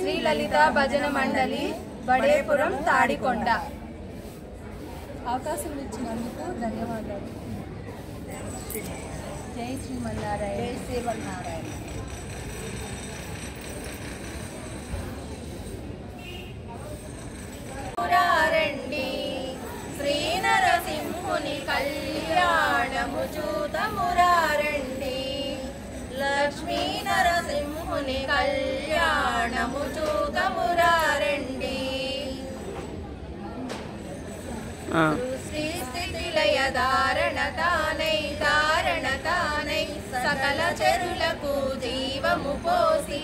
శ్రీ లలిత భజన మండలి బడేపురం తాడికొండ. అవకాశం ఇచ్చినందుకు ధన్యవాదాలు. జై శ్రీమన్నారాయణ. జై శ్రీమన్నారాయణ. మురారండి శ్రీ నరసింహుని కళ్యాణము చూతమురారండి. లక్ష్మీ నరసింహుని కళ్యాణము చూతమురారండి. సృష్టి స్థితి లయ ధారణ తానై సకల చెరులకు జీవము పోసి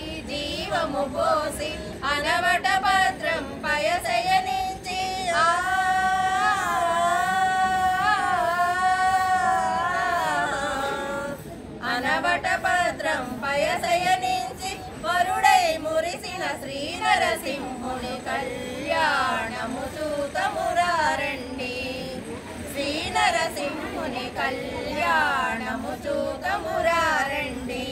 అనవట భద్రం పయసయనించి అనవట భద్రం పయసయనించి వరుడై మురిసిన శ్రీ నరసింహుని కళ్యాణము చూతమురారండి. శ్రీ నరసింహుని కళ్యాణము చూతమురారండి.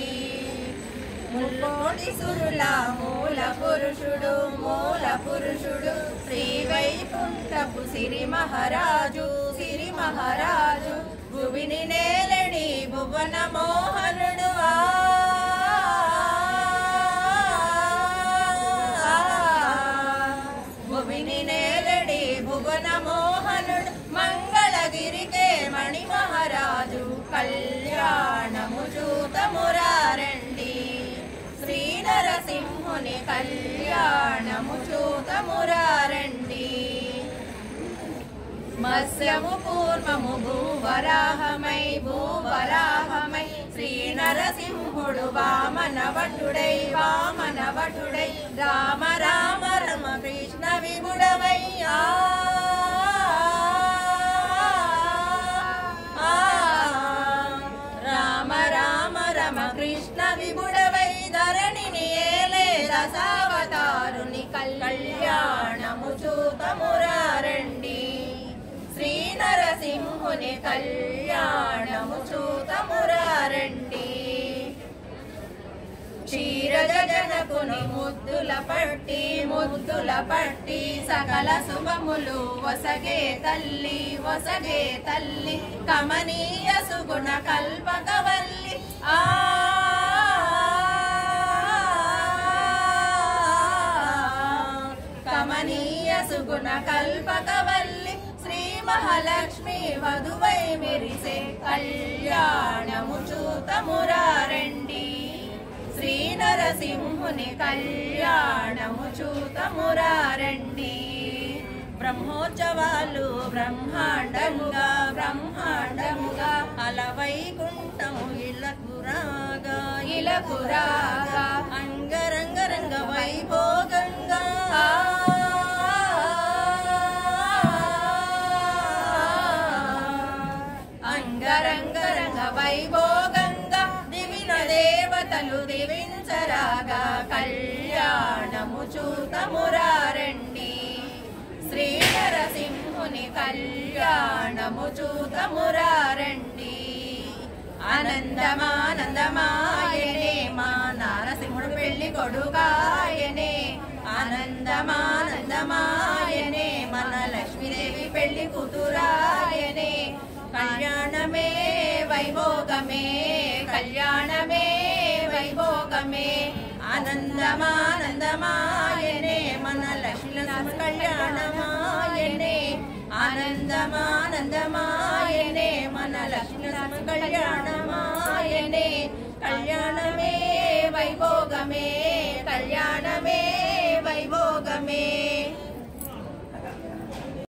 ముల్లోటి సురుల మూల పురుషుడు శ్రీ వైకుంఠపు సిరి మహారాజు భువిని నేలడి భువన మోహనుడు. భువిని నేలడి భువన మోహనుడు మంగళగిరికే మణి మహారాజు కళ్యాణము చూతమురారండి. శ్రీ నరసింహుని కళ్యాణము చూతమురారండి. మత్స్యము పూర్వము భూవరాహమై శ్రీ నరసింహుడు వామనవటుడై రామ రామ రమ కృష్ణ విభుడవయ్యా. రామ రామ రమ కృష్ణ విభుడవై ధరణిని ఏలే దశావతారుని కళ్యాణము చూతమురారండి. శ్రీ నరసింహుని కళ్యాణము చూతమురారండి. క్షీరజ జనకుని ముద్దుల పట్టి సకల శుభములు వసగే తల్లి కమనీయ సుగుణ కల్పకవల్లి. కమనీయ సుగుణ కల్పకవల్లి శ్రీ మహాలక్ష్మి వధువై మెరిసే కళ్యాణము చూతమురారండి. శ్రీ నరసింహుని కళ్యాణము చూతమురారండి. బ్రహ్మోత్సవాలు బ్రహ్మాండముగా అలవైకుంఠము ఇలకురాగా అంగరంగరంగ వైభోగంగా అంగరంగరంగ వైభోగంగా దివిన దేవతలు దివించరాగా కళ్యాణము చూతమురారండి. శ్రీ నరసింహుని కళ్యాణము చూతమురారండి. ఆనందమానందమాయనే మా నారసింహుడు పెళ్లి కొడుకాయనే. ఆనందమానందమాయనే మన లక్ష్మీదేవి పెళ్లి కూతురాయనే. కళ్యాణమే వైభోగమే ఆనందమానందమాయనే మన లక్ష్మీ కళ్యాణమాయనే. ఆనందమానందమాయనే మన లక్ష్మీ కళ్యాణమాయనే. కళ్యాణమే వైభోగమే